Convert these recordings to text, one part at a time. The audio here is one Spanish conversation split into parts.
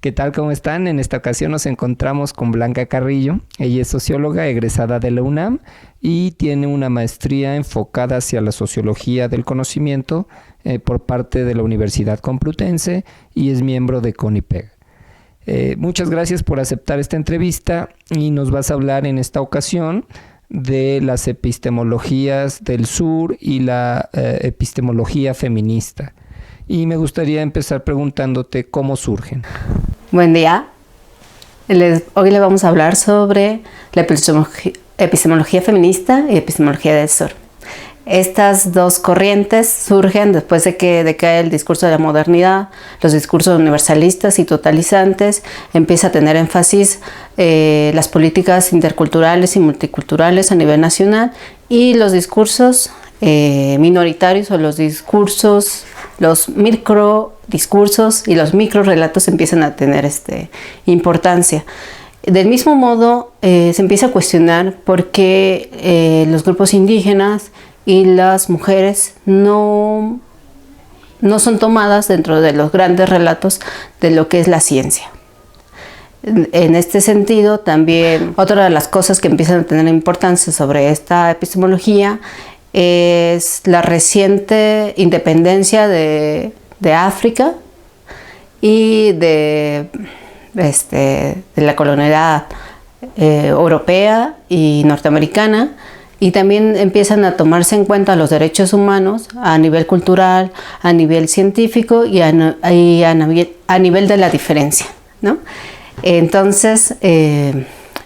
¿Qué tal? ¿Cómo están? En esta ocasión nos encontramos con Blanca Carrillo. Ella es socióloga egresada de la UNAM y tiene una maestría enfocada hacia la sociología del conocimiento por parte de la Universidad Complutense y es miembro de CONIPEG. Muchas gracias por aceptar esta entrevista y nos vas a hablar en esta ocasión de las epistemologías del sur y la epistemología feminista. Y me gustaría empezar preguntándote cómo surgen. Buen día. Hoy le vamos a hablar sobre la epistemología feminista y epistemología del sur. Estas dos corrientes surgen después de que decae el discurso de la modernidad, los discursos universalistas y totalizantes, empieza a tener énfasis las políticas interculturales y multiculturales a nivel nacional y los discursos minoritarios o los microdiscursos y los microrelatos empiezan a tener importancia. Del mismo modo, se empieza a cuestionar por qué los grupos indígenas y las mujeres no son tomadas dentro de los grandes relatos de lo que es la ciencia. En este sentido, también otra de las cosas que empiezan a tener importancia sobre esta epistemología es la reciente independencia de África y de la colonialidad europea y norteamericana, y también empiezan a tomarse en cuenta los derechos humanos a nivel cultural, a nivel científico y a nivel de la diferencia, ¿no? Entonces,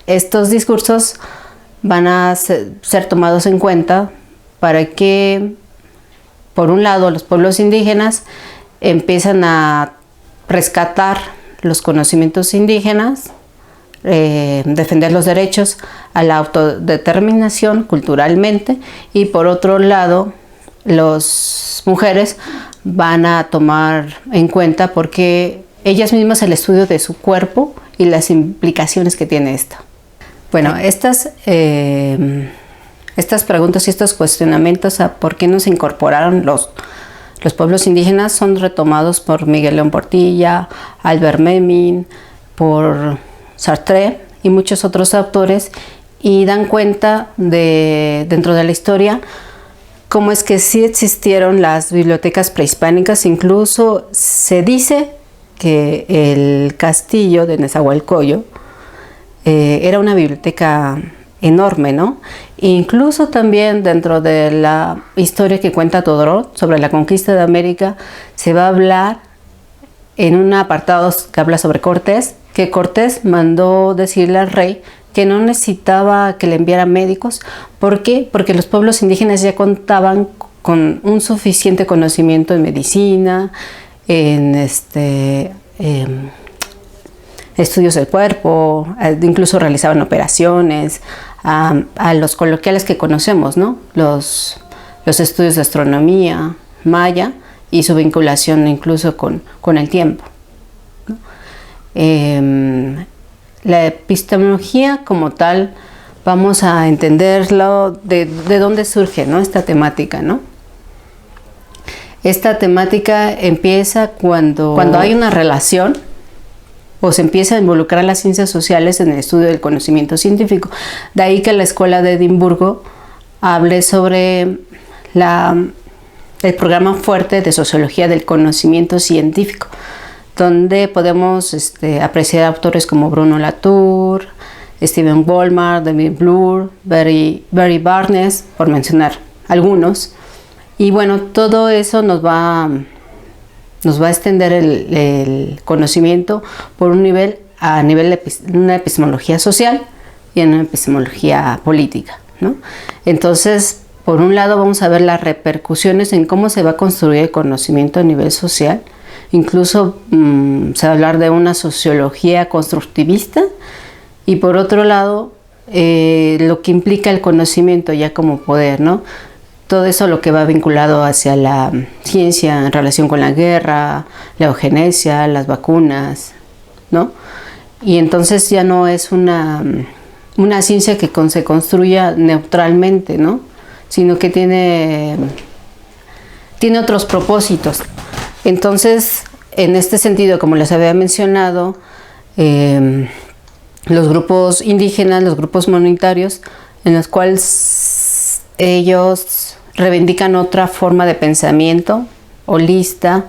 estos discursos van a ser tomados en cuenta para que, por un lado, los pueblos indígenas empiezan a rescatar los conocimientos indígenas, defender los derechos a la autodeterminación culturalmente, y por otro lado, las mujeres van a tomar en cuenta porque ellas mismas el estudio de su cuerpo y las implicaciones que tiene esto. Bueno, estas preguntas y estos cuestionamientos a por qué no se incorporaron los pueblos indígenas son retomados por Miguel León Portilla, Albert Memmi, por Sartre y muchos otros autores, y dan cuenta dentro de la historia cómo es que sí existieron las bibliotecas prehispánicas. Incluso se dice que el castillo de Nezahualcóyotl era una biblioteca enorme, ¿no? Incluso también dentro de la historia que cuenta Todorov sobre la conquista de América, se va a hablar en un apartado que habla sobre Cortés, que Cortés mandó decirle al rey que no necesitaba que le enviara médicos. ¿Por qué? Porque los pueblos indígenas ya contaban con un suficiente conocimiento en medicina, en estudios del cuerpo, incluso realizaban operaciones, a los coloquiales que conocemos, ¿no? Los estudios de astronomía maya y su vinculación incluso con el tiempo, ¿no? La epistemología como tal, vamos a entenderlo de dónde surge, ¿no? Esta temática, ¿no? Esta temática empieza cuando hay una relación o se empieza a involucrar las ciencias sociales en el estudio del conocimiento científico. De ahí que la Escuela de Edimburgo hable sobre el programa fuerte de sociología del conocimiento científico, donde podemos apreciar autores como Bruno Latour, Steven Ballmer, David Bloor, Barry Barnes, por mencionar algunos. Y bueno, todo eso nos va a extender el conocimiento por un nivel, a nivel de una epistemología social y en una epistemología política, ¿no? Entonces, por un lado vamos a ver las repercusiones en cómo se va a construir el conocimiento a nivel social. Incluso se va a hablar de una sociología constructivista, y por otro lado lo que implica el conocimiento ya como poder, ¿no? Todo eso lo que va vinculado hacia la ciencia en relación con la guerra, la eugenesia, las vacunas, ¿no? Y entonces ya no es una ciencia que se construya neutralmente, ¿no? Sino que tiene otros propósitos. Entonces, en este sentido, como les había mencionado, los grupos indígenas, los grupos comunitarios, en los cuales ellos reivindican otra forma de pensamiento holista,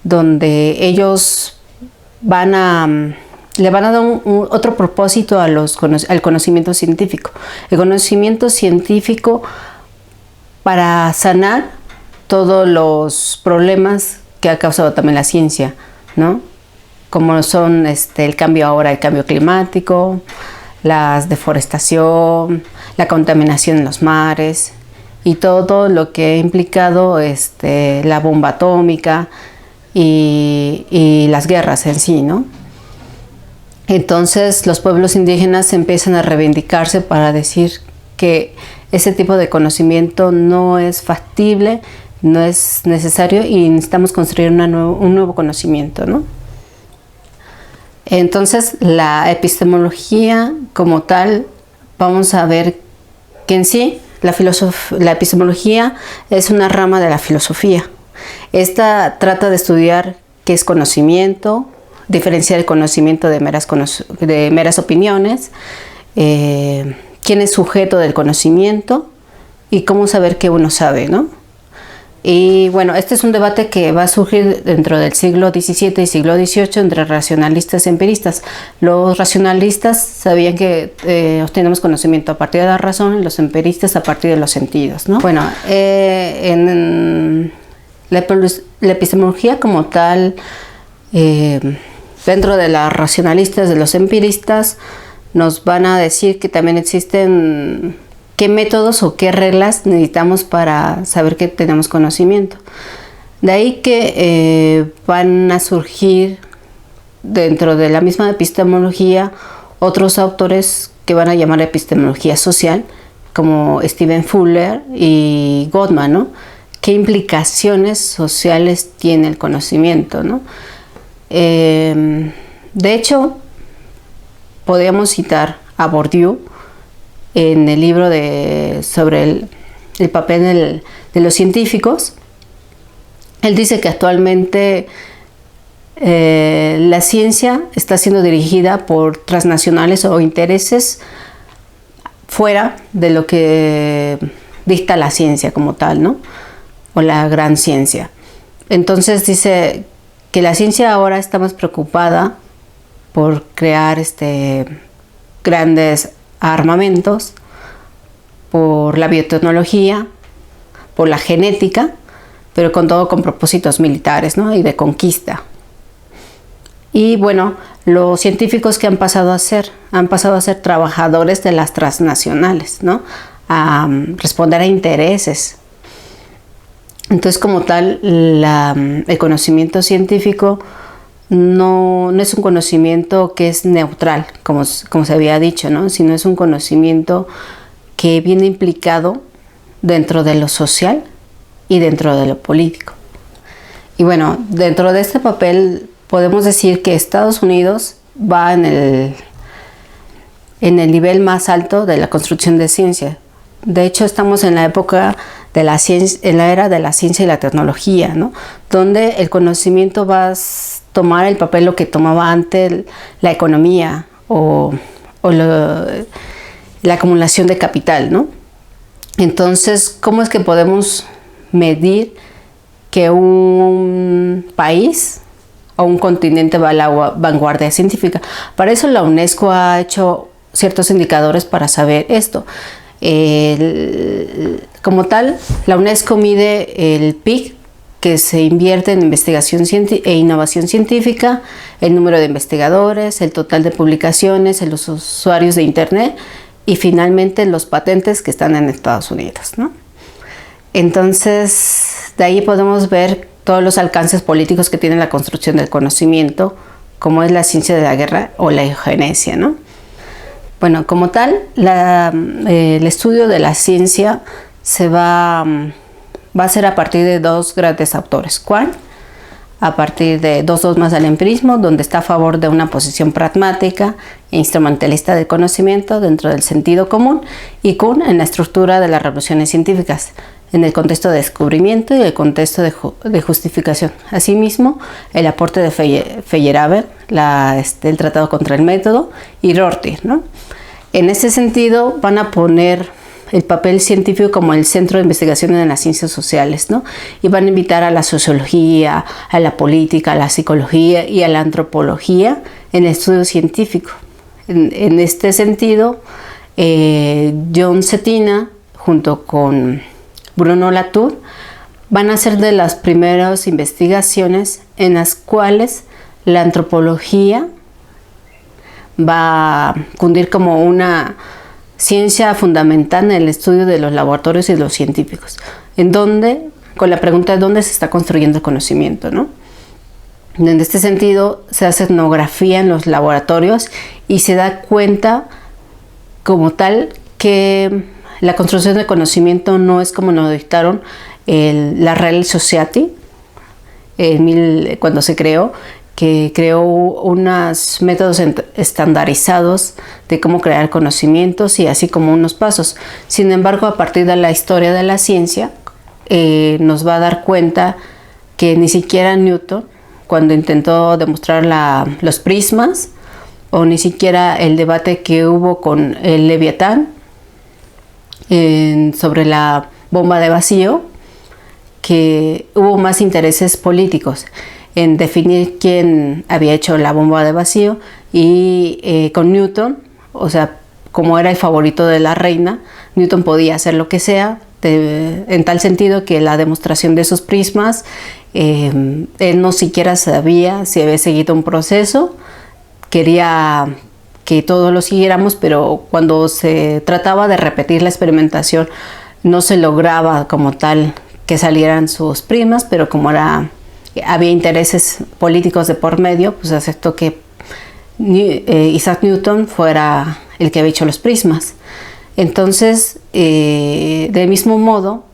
donde ellos le van a dar otro propósito al conocimiento científico. El conocimiento científico para sanar todos los problemas que ha causado también la ciencia, ¿no? Como son el cambio climático, la deforestación, la contaminación en los mares y todo lo que ha implicado la bomba atómica y las guerras en sí, ¿no? Entonces los pueblos indígenas empiezan a reivindicarse para decir que ese tipo de conocimiento no es factible, no es necesario y necesitamos construir un nuevo conocimiento, ¿no? Entonces la epistemología como tal, vamos a ver que en sí la epistemología es una rama de la filosofía. Esta trata de estudiar qué es conocimiento, diferenciar el conocimiento de meras opiniones, quién es sujeto del conocimiento y cómo saber qué uno sabe, ¿no? Y bueno, este es un debate que va a surgir dentro del siglo XVII y siglo XVIII entre racionalistas y empiristas. Los racionalistas sabían que obtenemos conocimiento a partir de la razón y los empiristas a partir de los sentidos, ¿no? Bueno, en la epistemología como tal, dentro de los racionalistas, de los empiristas, nos van a decir que también existen qué métodos o qué reglas necesitamos para saber que tenemos conocimiento. De ahí que van a surgir dentro de la misma epistemología otros autores que van a llamar epistemología social, como Stephen Fuller y Gottman, ¿no? ¿Qué implicaciones sociales tiene el conocimiento, ¿no? De hecho, podríamos citar a Bourdieu en el libro sobre el papel de los científicos. Él dice que actualmente la ciencia está siendo dirigida por transnacionales o intereses fuera de lo que dicta la ciencia como tal, ¿no? O la gran ciencia. Entonces dice que la ciencia ahora está más preocupada por crear grandes armamentos, por la biotecnología, por la genética, pero con propósitos militares, ¿no? Y de conquista. Y bueno, los científicos que han pasado a ser trabajadores de las transnacionales, ¿no? A responder a intereses. Entonces, como tal, el conocimiento científico no es un conocimiento que es neutral, como se había dicho, ¿no? Sino es un conocimiento que viene implicado dentro de lo social y dentro de lo político. Y bueno, dentro de este papel podemos decir que Estados Unidos va en el nivel más alto de la construcción de ciencia. De hecho, estamos en la época de la ciencia, en la era de la ciencia y la tecnología, ¿no? Donde el conocimiento va a tomar el papel lo que tomaba antes la economía o la acumulación de capital, ¿no? Entonces, ¿cómo es que podemos medir que un país o un continente va a la vanguardia científica? Para eso la UNESCO ha hecho ciertos indicadores para saber esto. Como tal, la UNESCO mide el PIB que se invierte en investigación e innovación científica, el número de investigadores, el total de publicaciones, los usuarios de Internet y finalmente los patentes que están en Estados Unidos, ¿no? Entonces, de ahí podemos ver todos los alcances políticos que tiene la construcción del conocimiento, como es la ciencia de la guerra o la eugenesia, ¿no? Bueno, como tal, el estudio de la ciencia va a ser a partir de dos grandes autores. ¿Cuál? a partir de dos dogmas del empirismo, donde está a favor de una posición pragmática e instrumentalista del conocimiento dentro del sentido común, y Kuhn en la estructura de las revoluciones científicas, en el contexto de descubrimiento y el contexto de justificación. Asimismo, el aporte de Feyerabend, el Tratado contra el Método, y Rorty, ¿no? En ese sentido, van a poner el papel científico como el centro de investigación en las ciencias sociales, ¿no? Y van a invitar a la sociología, a la política, a la psicología y a la antropología en el estudio científico. En este sentido, John Cetina, junto con Bruno Latour, van a ser de las primeras investigaciones en las cuales la antropología va a cundir como una ciencia fundamental en el estudio de los laboratorios y de los científicos, en donde, con la pregunta de dónde se está construyendo el conocimiento, ¿no? En este sentido, se hace etnografía en los laboratorios y se da cuenta como tal que la construcción del conocimiento no es como nos dictaron la Royal Society cuando se creó, que creó unos métodos estandarizados de cómo crear conocimientos y así como unos pasos. Sin embargo, a partir de la historia de la ciencia, nos va a dar cuenta que ni siquiera Newton, cuando intentó demostrar los prismas, o ni siquiera el debate que hubo con el Leviatán sobre la bomba de vacío, que hubo más intereses políticos en definir quién había hecho la bomba de vacío, y con Newton, o sea, como era el favorito de la reina, Newton podía hacer lo que sea, en tal sentido que la demostración de sus prismas, él no siquiera sabía si había seguido un proceso, quería que todos lo siguiéramos, pero cuando se trataba de repetir la experimentación no se lograba como tal que salieran sus prismas, pero como había intereses políticos de por medio, pues aceptó que Isaac Newton fuera el que había hecho los prismas. Entonces, del mismo modo,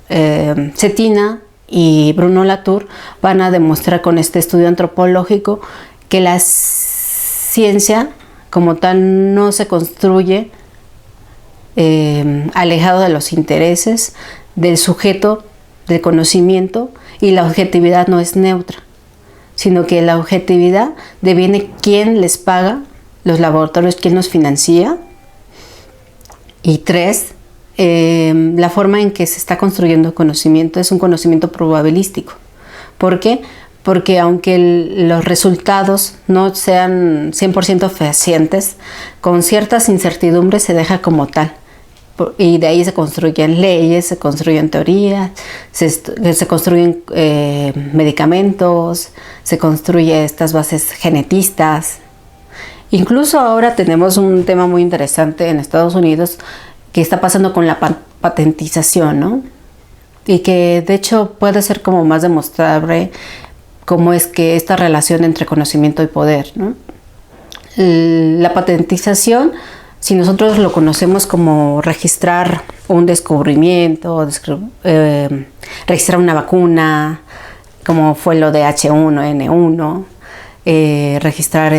Cetina y Bruno Latour van a demostrar con este estudio antropológico que la ciencia como tal no se construye alejado de los intereses del sujeto del conocimiento, y la objetividad no es neutra, sino que la objetividad deviene quién les paga, los laboratorios, quién los financia, y 3, la forma en que se está construyendo el conocimiento es un conocimiento probabilístico. ¿Por qué? Porque aunque los resultados no sean 100% fehacientes, con ciertas incertidumbres se deja como tal. Y de ahí se construyen leyes, se construyen teorías, se construyen medicamentos, se construyen estas bases genetistas. Incluso ahora tenemos un tema muy interesante en Estados Unidos que está pasando con la patentización, ¿no? Y que de hecho puede ser como más demostrable cómo es que esta relación entre conocimiento y poder, ¿no? La patentización, si nosotros lo conocemos como registrar un descubrimiento, registrar una vacuna, como fue lo de H1N1, registrar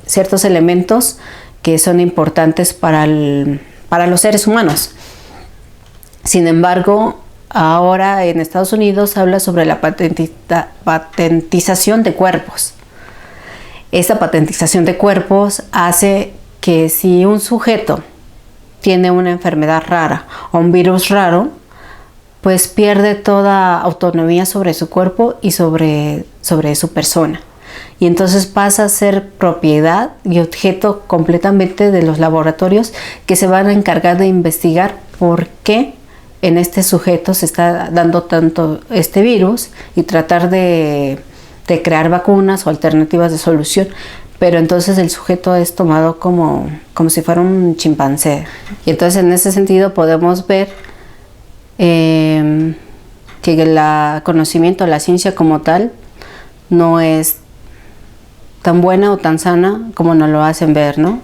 ciertos elementos que son importantes para los seres humanos. Sin embargo, ahora en Estados Unidos habla sobre la patentización de cuerpos. Esta patentización de cuerpos hace que si un sujeto tiene una enfermedad rara o un virus raro, pues pierde toda autonomía sobre su cuerpo y sobre su persona. Y entonces pasa a ser propiedad y objeto completamente de los laboratorios, que se van a encargar de investigar por qué en este sujeto se está dando tanto este virus y tratar de crear vacunas o alternativas de solución. Pero entonces el sujeto es tomado como si fuera un chimpancé. Y entonces en ese sentido podemos ver que el conocimiento, la ciencia como tal, no es tan buena o tan sana como nos lo hacen ver, ¿no?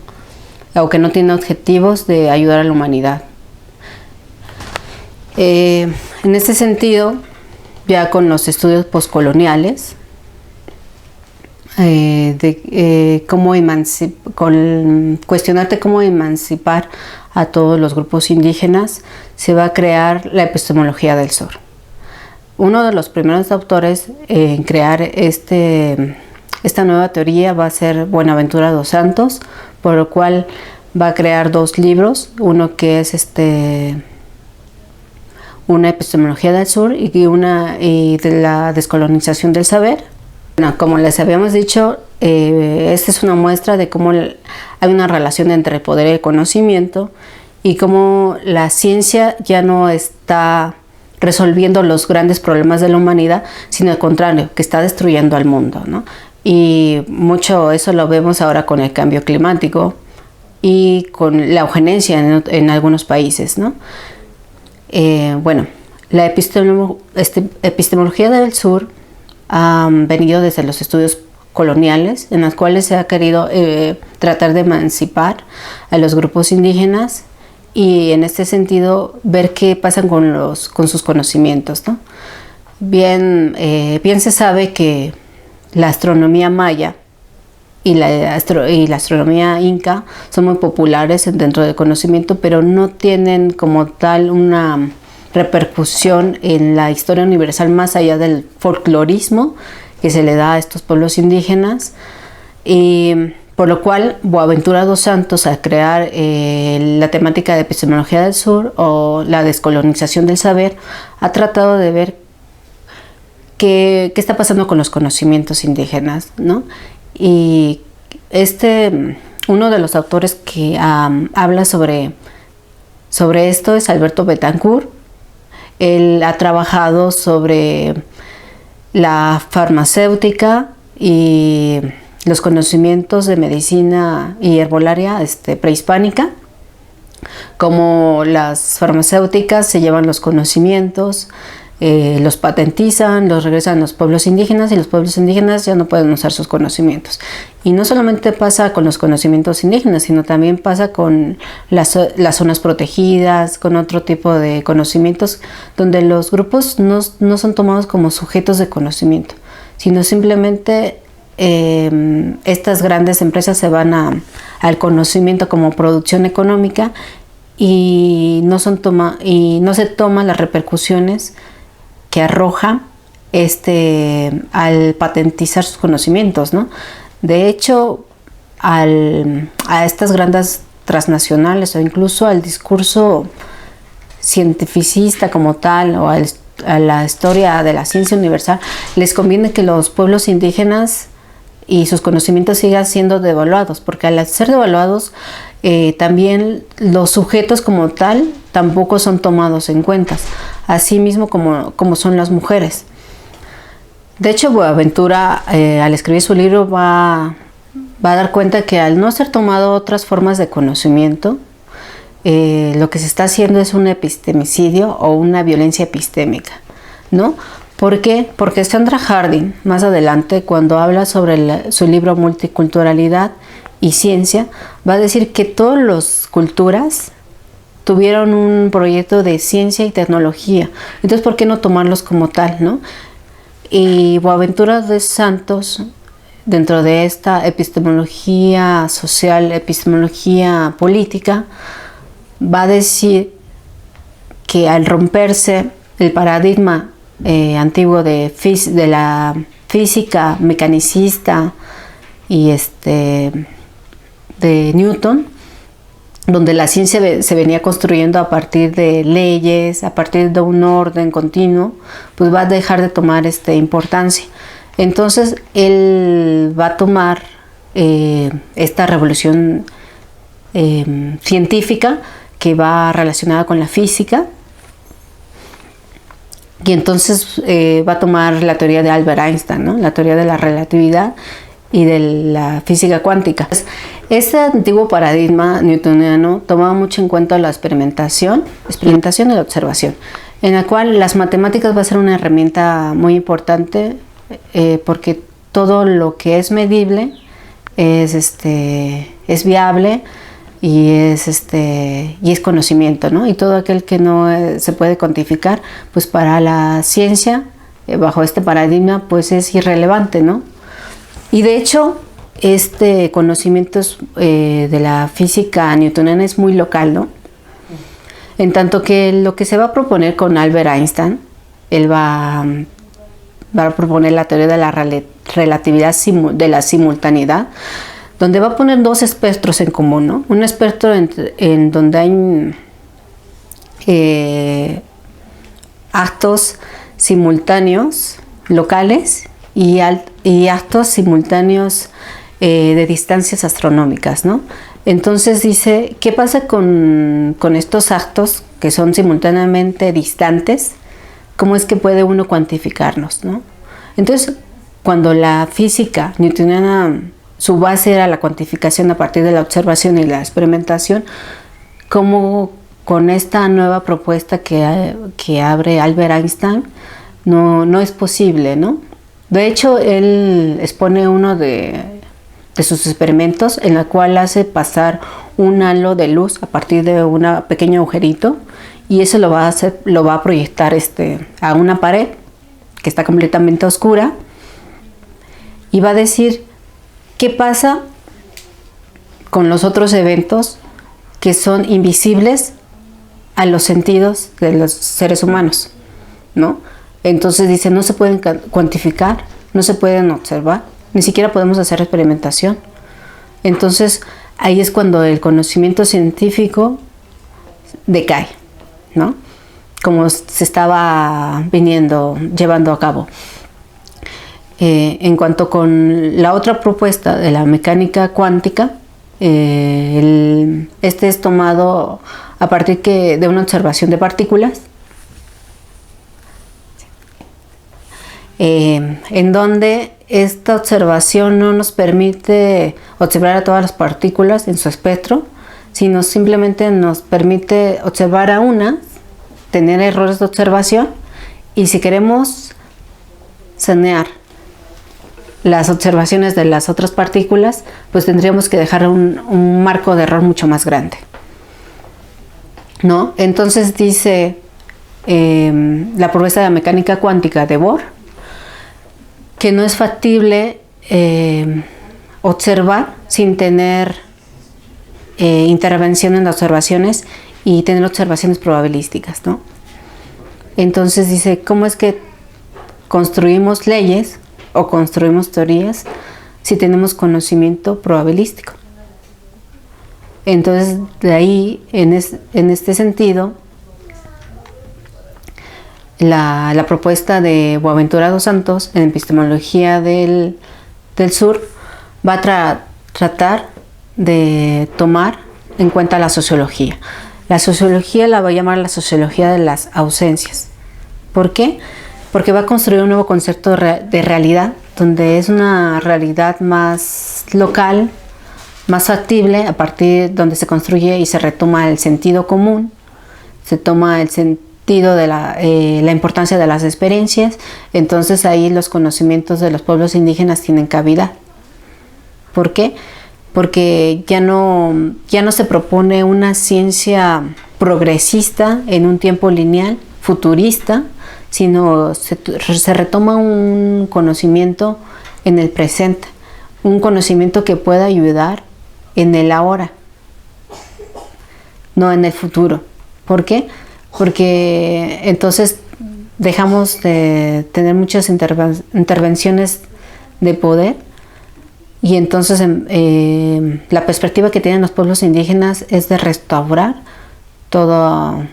O que no tiene objetivos de ayudar a la humanidad. En este sentido, ya con los estudios postcoloniales, cuestionarte cómo emancipar a todos los grupos indígenas, se va a crear la epistemología del sur. Uno de los primeros autores en crear esta nueva teoría va a ser Buenaventura dos Santos, por lo cual va a crear 2 libros, uno que es una epistemología del sur y de la descolonización del saber. Bueno, como les habíamos dicho, esta es una muestra de cómo hay una relación entre el poder y el conocimiento y cómo la ciencia ya no está resolviendo los grandes problemas de la humanidad, sino al contrario, que está destruyendo al mundo, ¿no? Y mucho eso lo vemos ahora con el cambio climático y con la eugenesia en algunos países, ¿no? Bueno, la epistemología del sur ha venido desde los estudios coloniales, en los cuales se ha querido tratar de emancipar a los grupos indígenas y en este sentido ver qué pasan con sus conocimientos, ¿no? Bien se sabe que la astronomía maya y la astronomía inca son muy populares dentro del conocimiento, pero no tienen como tal una repercusión en la historia universal más allá del folclorismo que se le da a estos pueblos indígenas, y por lo cual Boaventura dos Santos, al crear la temática de epistemología del sur o la descolonización del saber, ha tratado de ver qué está pasando con los conocimientos indígenas, ¿no? Y uno de los autores que habla sobre esto es Alberto Betancourt. Él ha trabajado sobre la farmacéutica y los conocimientos de medicina y herbolaria prehispánica, cómo las farmacéuticas se llevan los conocimientos, los patentizan, los regresan a los pueblos indígenas y los pueblos indígenas ya no pueden usar sus conocimientos. Y no solamente pasa con los conocimientos indígenas, sino también pasa con las zonas protegidas, con otro tipo de conocimientos donde los grupos no son tomados como sujetos de conocimiento, sino simplemente estas grandes empresas se van al conocimiento como producción económica y no se toman las repercusiones que arroja al patentizar sus conocimientos, ¿no? De hecho, a estas grandes transnacionales o incluso al discurso cientificista como tal o a la historia de la ciencia universal, les conviene que los pueblos indígenas y sus conocimientos sigan siendo devaluados, porque al ser devaluados también los sujetos como tal tampoco son tomados en cuenta, así mismo como son las mujeres. De hecho, Boaventura al escribir su libro va a dar cuenta que al no ser tomado otras formas de conocimiento, lo que se está haciendo es un epistemicidio o una violencia epistémica, ¿no? ¿Por qué? Porque Sandra Harding, más adelante, cuando habla sobre su libro Multiculturalidad y Ciencia, va a decir que todas las culturas tuvieron un proyecto de ciencia y tecnología. Entonces, ¿por qué no tomarlos como tal, no? Y Boaventura dos Santos, dentro de esta epistemología social, epistemología política, va a decir que al romperse el paradigma antiguo de la física mecanicista y de Newton, donde la ciencia se venía construyendo a partir de leyes, a partir de un orden continuo, pues va a dejar de tomar importancia. Entonces él va a tomar esta revolución científica que va relacionada con la física, y entonces va a tomar la teoría de Albert Einstein, ¿no? La teoría de la relatividad y de la física cuántica. Este antiguo paradigma newtoniano tomaba mucho en cuenta la experimentación y la observación, en la cual las matemáticas va a ser una herramienta muy importante porque todo lo que es medible es viable y es conocimiento, ¿no? Y todo aquel que no se puede cuantificar, pues para la ciencia bajo este paradigma, pues es irrelevante, ¿no? Y de hecho, este conocimiento de la física newtoniana es muy local, ¿no? En tanto que lo que se va a proponer con Albert Einstein, él va a proponer la teoría de la relatividad de la simultaneidad, donde va a poner dos espectros en común, ¿no? Un espectro en donde hay actos simultáneos locales y actos simultáneos de distancias astronómicas, ¿no? Entonces dice, ¿qué pasa con estos actos que son simultáneamente distantes? ¿Cómo es que puede uno cuantificarlos, ¿no? Entonces, cuando la física newtoniana, su base era la cuantificación a partir de la observación y la experimentación, ¿cómo con esta nueva propuesta que abre Albert Einstein no es posible, ¿no? De hecho, él expone uno de sus experimentos en la cual hace pasar un halo de luz a partir de un pequeño agujerito, y eso lo va a proyectar a una pared que está completamente oscura, y va a decir qué pasa con los otros eventos que son invisibles a los sentidos de los seres humanos, ¿no? Entonces dice, no se pueden cuantificar, no se pueden observar, ni siquiera podemos hacer experimentación. Entonces ahí es cuando el conocimiento científico decae, ¿no? Como se estaba llevando a cabo. En cuanto con la otra propuesta de la mecánica cuántica, este es tomado a partir de una observación de partículas, en donde esta observación no nos permite observar a todas las partículas en su espectro, sino simplemente nos permite observar a una, tener errores de observación, y si queremos sanear las observaciones de las otras partículas, pues tendríamos que dejar un marco de error mucho más grande, ¿no? Entonces dice la propuesta de la mecánica cuántica de Bohr que no es factible observar sin tener intervención en las observaciones y tener observaciones probabilísticas, ¿no? Entonces dice, ¿cómo es que construimos leyes o construimos teorías si tenemos conocimiento probabilístico? Entonces, de ahí, en este sentido, la propuesta de Boaventura dos Santos en Epistemología del Sur va a tratar de tomar en cuenta la sociología. La sociología la va a llamar la sociología de las ausencias. ¿Por qué? Porque va a construir un nuevo concepto de realidad, donde es una realidad más local, más factible, a partir donde se construye y se retoma el sentido común, se toma el sentido de la importancia de las experiencias. Entonces ahí los conocimientos de los pueblos indígenas tienen cabida. ¿Por qué? Porque ya no se propone una ciencia progresista en un tiempo lineal, futurista, sino se retoma un conocimiento en el presente, un conocimiento que pueda ayudar en el ahora, no en el futuro. ¿Por qué? Porque entonces dejamos de tener muchas intervenciones de poder, y entonces la perspectiva que tienen los pueblos indígenas es de restaurar todos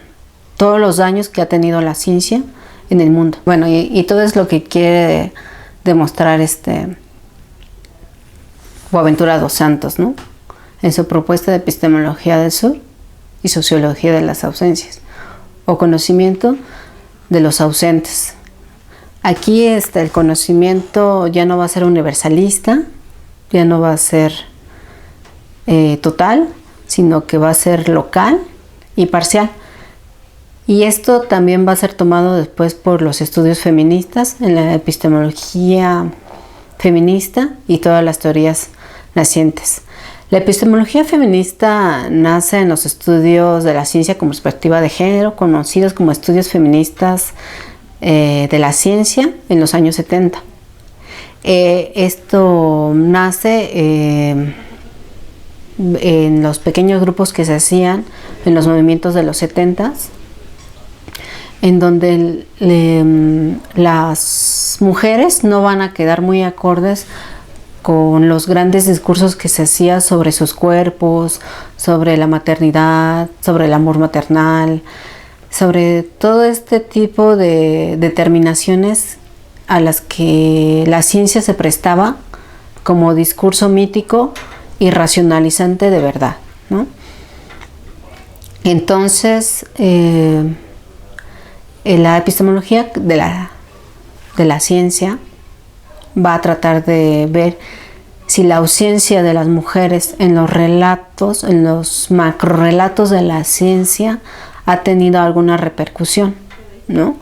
los daños que ha tenido la ciencia en el mundo. Bueno, y todo es lo que quiere demostrar Boaventura dos Santos, ¿no? En su propuesta de Epistemología del Sur y Sociología de las ausencias, o conocimiento de los ausentes. Aquí el conocimiento ya no va a ser universalista, ya no va a ser total, sino que va a ser local y parcial. Y esto también va a ser tomado después por los estudios feministas, en la epistemología feminista y todas las teorías nacientes. La epistemología feminista nace en los estudios de la ciencia con perspectiva de género, conocidos como estudios feministas de la ciencia en los años 70. Esto nace en los pequeños grupos que se hacían en los movimientos de los 70, en donde las mujeres no van a quedar muy acordes con los grandes discursos que se hacían sobre sus cuerpos, sobre la maternidad, sobre el amor maternal, sobre todo este tipo de determinaciones a las que la ciencia se prestaba como discurso mítico y racionalizante de verdad, ¿no? Entonces, la epistemología de la ciencia va a tratar de ver si la ausencia de las mujeres en los relatos, en los macrorrelatos de la ciencia, ha tenido alguna repercusión, ¿no?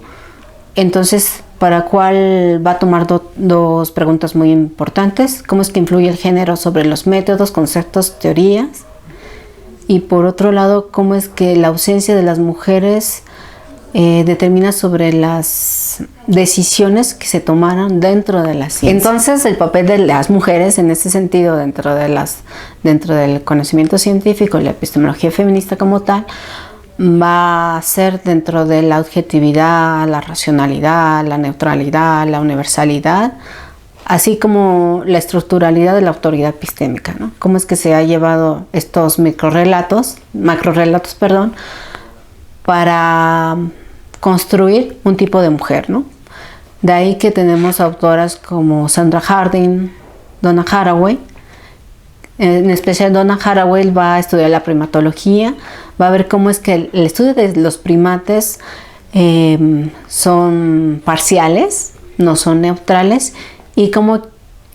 Entonces, para cual va a tomar dos preguntas muy importantes: ¿cómo es que influye el género sobre los métodos, conceptos, teorías? Y por otro lado, ¿cómo es que la ausencia de las mujeres determina sobre las decisiones que se tomaron dentro de la ciencia? Entonces, el papel de las mujeres en ese sentido dentro del conocimiento científico y la epistemología feminista como tal va a ser dentro de la objetividad, la racionalidad, la neutralidad, la universalidad, así como la estructuralidad de la autoridad epistémica, ¿no? Cómo es que se ha llevado estos macrorrelatos, para construir un tipo de mujer, ¿no? De ahí que tenemos autoras como Sandra Harding, Donna Haraway. En especial Donna Haraway va a estudiar la primatología, va a ver cómo es que el estudio de los primates son parciales, no son neutrales, y cómo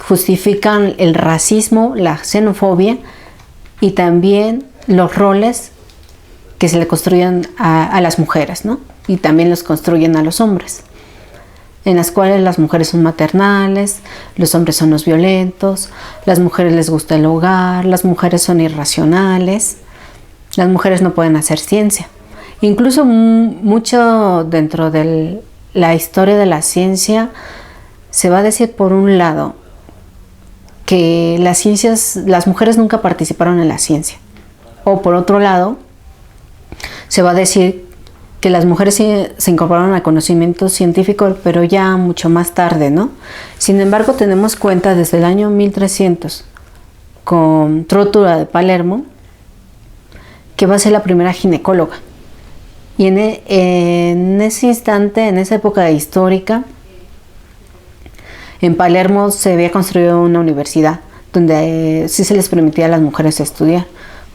justifican el racismo, la xenofobia y también los roles que se le construyen a las mujeres, ¿no? Y también los construyen a los hombres, en las cuales las mujeres son maternales, los hombres son los violentos, las mujeres les gusta el hogar, las mujeres son irracionales, las mujeres no pueden hacer ciencia. Incluso mucho dentro de la historia de la ciencia se va a decir, por un lado, que las mujeres nunca participaron en la ciencia, o por otro lado, se va a decir que las mujeres se incorporaron al conocimiento científico, pero ya mucho más tarde, ¿no? Sin embargo, tenemos cuenta desde el año 1300, con Trótula de Palermo, que va a ser la primera ginecóloga. Y en ese instante, en esa época histórica, en Palermo se había construido una universidad donde sí se les permitía a las mujeres estudiar.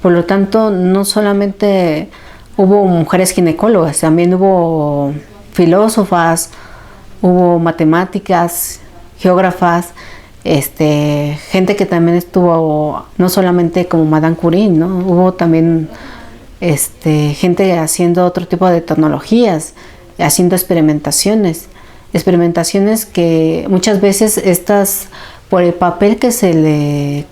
Por lo tanto, no solamente hubo mujeres ginecólogas, también hubo filósofas, hubo matemáticas, geógrafas, gente que también estuvo, no solamente como Madame Curie, ¿no? Hubo también gente haciendo otro tipo de tecnologías, haciendo experimentaciones que muchas veces por el papel que se le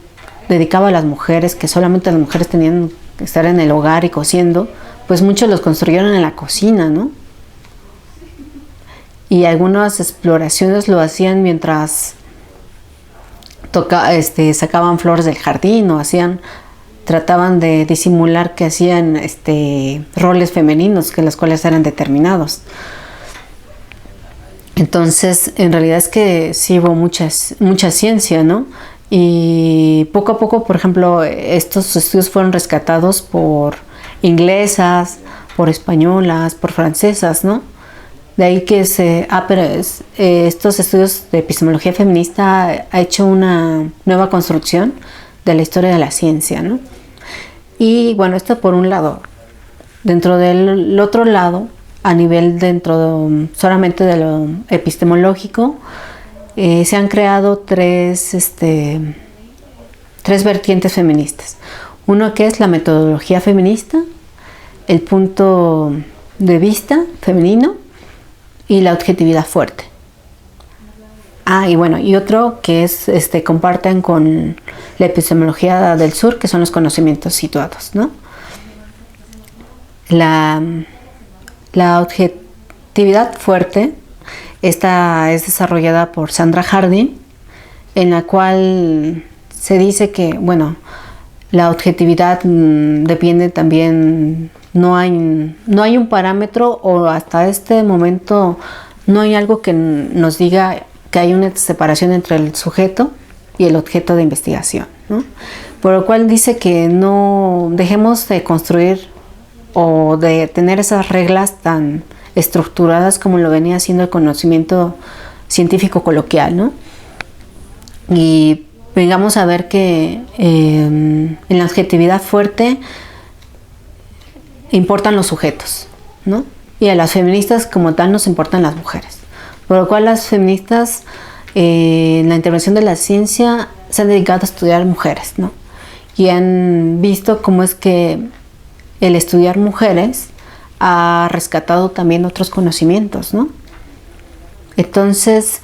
dedicaba a las mujeres, que solamente las mujeres tenían que estar en el hogar y cociendo, pues muchos los construyeron en la cocina, ¿no? Y algunas exploraciones lo hacían mientras sacaban flores del jardín, o trataban de disimular que hacían roles femeninos, que los cuales eran determinados. Entonces, en realidad es que sí hubo mucha ciencia, ¿no? Y poco a poco, por ejemplo, estos estudios fueron rescatados por inglesas, por españolas, por francesas, ¿no? De ahí que estos estudios de epistemología feminista ha hecho una nueva construcción de la historia de la ciencia, ¿no? Y bueno, esto por un lado. Dentro del otro lado, a nivel solamente de lo epistemológico, se han creado tres vertientes feministas. Uno que es la metodología feminista, el punto de vista femenino y la objetividad fuerte. Y otro que es comparten con la epistemología del sur, que son los conocimientos situados, ¿no? La objetividad fuerte Esta es desarrollada por Sandra Harding, en la cual se dice que, bueno, la objetividad depende también, no hay un parámetro, o hasta este momento no hay algo que nos diga que hay una separación entre el sujeto y el objeto de investigación, ¿no? Por lo cual dice que no dejemos de construir o de tener esas reglas tan estructuradas como lo venía haciendo el conocimiento científico coloquial, ¿no? Y vengamos a ver que en la objetividad fuerte importan los sujetos, ¿no? Y a las feministas como tal nos importan las mujeres. Por lo cual las feministas en la intervención de la ciencia se han dedicado a estudiar mujeres, ¿no? Y han visto cómo es que el estudiar mujeres ha rescatado también otros conocimientos, ¿no? Entonces,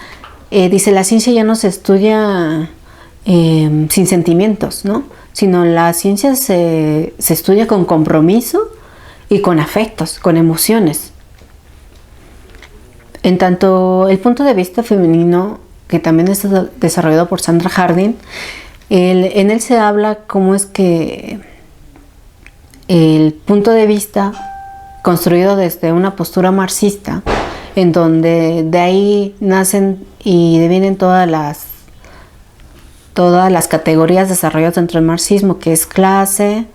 dice, la ciencia ya no se estudia sin sentimientos, ¿no? Sino la ciencia se estudia con compromiso y con afectos, con emociones. En tanto, el punto de vista femenino, que también es desarrollado por Sandra Harding, en él se habla cómo es que el punto de vista construido desde una postura marxista, en donde de ahí nacen y devienen todas las categorías desarrolladas dentro del marxismo, que es clase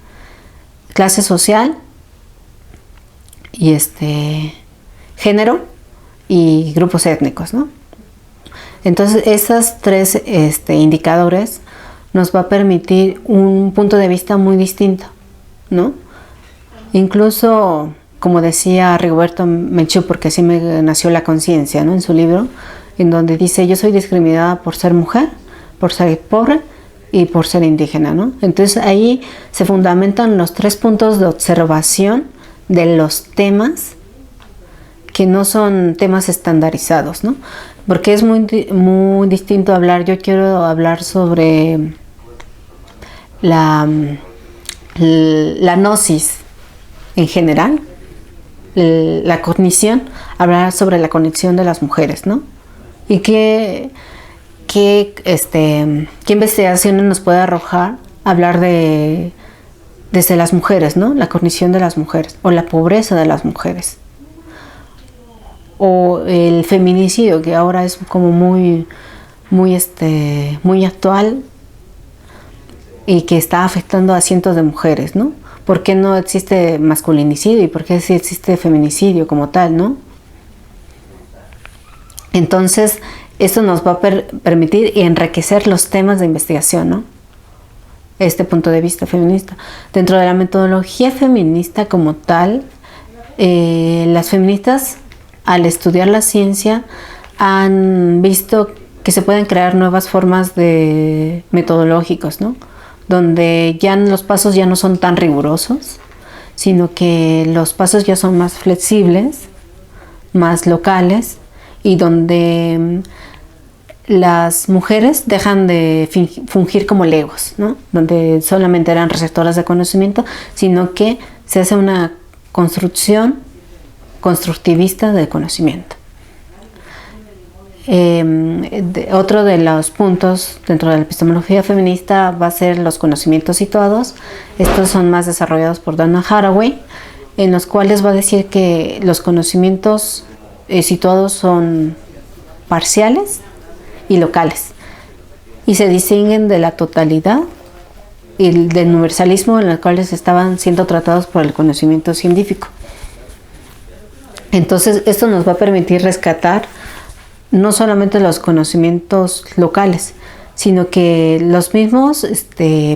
social y género y grupos étnicos, ¿no? Entonces, esos tres indicadores nos va a permitir un punto de vista muy distinto, ¿no? Incluso, como decía Rigoberto Menchú, porque así me nació la conciencia, ¿no? En su libro, en donde dice, yo soy discriminada por ser mujer, por ser pobre y por ser indígena, ¿no? Entonces ahí se fundamentan los 3 puntos de observación de los temas que no son temas estandarizados, ¿no? Porque es muy distinto hablar, yo quiero hablar sobre la gnosis en general, la cognición, hablar sobre la conexión de las mujeres, ¿no? Y qué investigaciones nos puede arrojar hablar desde las mujeres, ¿no? La cognición de las mujeres o la pobreza de las mujeres. O el feminicidio, que ahora es como muy actual y que está afectando a cientos de mujeres, ¿no? ¿Por qué no existe masculinicidio y por qué sí existe feminicidio como tal, ¿no? Entonces, esto nos va a permitir y enriquecer los temas de investigación, ¿no? Este punto de vista feminista. Dentro de la metodología feminista como tal, las feministas, al estudiar la ciencia, han visto que se pueden crear nuevas formas de metodológicos, ¿no? Donde ya los pasos ya no son tan rigurosos, sino que los pasos ya son más flexibles, más locales, y donde las mujeres dejan de fungir como legos, ¿no? Donde solamente eran receptoras de conocimiento, sino que se hace una construcción constructivista de conocimiento. Otro de los puntos dentro de la epistemología feminista va a ser los conocimientos situados. Estos son más desarrollados por Donna Haraway, en los cuales va a decir que los conocimientos situados son parciales y locales y se distinguen de la totalidad y del universalismo en los cuales estaban siendo tratados por el conocimiento científico. Entonces, esto nos va a permitir rescatar no solamente los conocimientos locales, sino que los mismos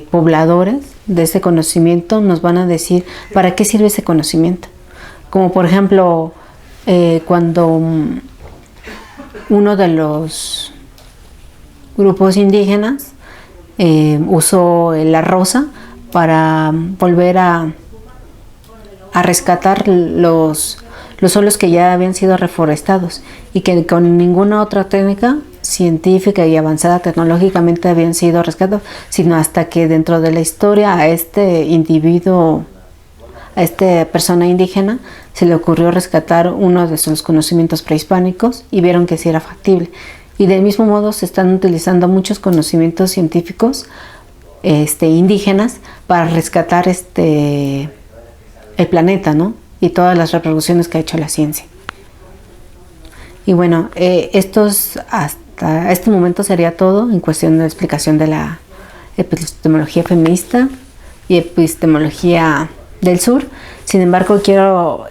pobladores de ese conocimiento nos van a decir para qué sirve ese conocimiento. Como por ejemplo, cuando uno de los grupos indígenas usó la rosa para volver a rescatar los suelos que ya habían sido reforestados y que con ninguna otra técnica científica y avanzada tecnológicamente habían sido rescatados, sino hasta que dentro de la historia a este individuo a esta persona indígena se le ocurrió rescatar uno de sus conocimientos prehispánicos y vieron que sí era factible. Y del mismo modo se están utilizando muchos conocimientos científicos indígenas para rescatar el planeta, ¿no? Y todas las reproducciones que ha hecho la ciencia. Y bueno, hasta este momento sería todo en cuestión de la explicación de la epistemología feminista y epistemología del sur. Sin embargo, quiero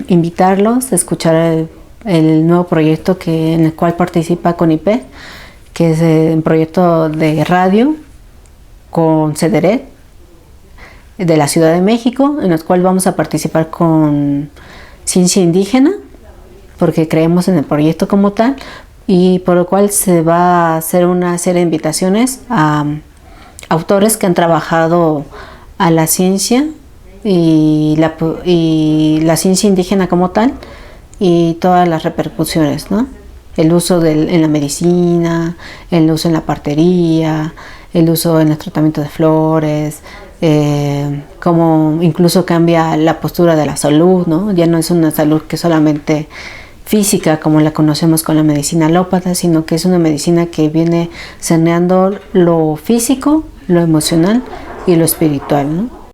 invitarlos a escuchar el nuevo proyecto en el cual participa CONIPET, que es un proyecto de radio con CEDERET de la Ciudad de México, en el cual vamos a participar con ciencia indígena, porque creemos en el proyecto como tal, y por lo cual se va a hacer una serie de invitaciones a autores que han trabajado a la ciencia y la ciencia indígena como tal, y todas las repercusiones, ¿no? El uso en la medicina, el uso en la partería, el uso en el tratamiento de flores, cómo incluso cambia la postura de la salud, ¿no? Ya no es una salud que solamente física como la conocemos con la medicina alópata, sino que es una medicina que viene saneando lo físico, lo emocional y lo espiritual, ¿no?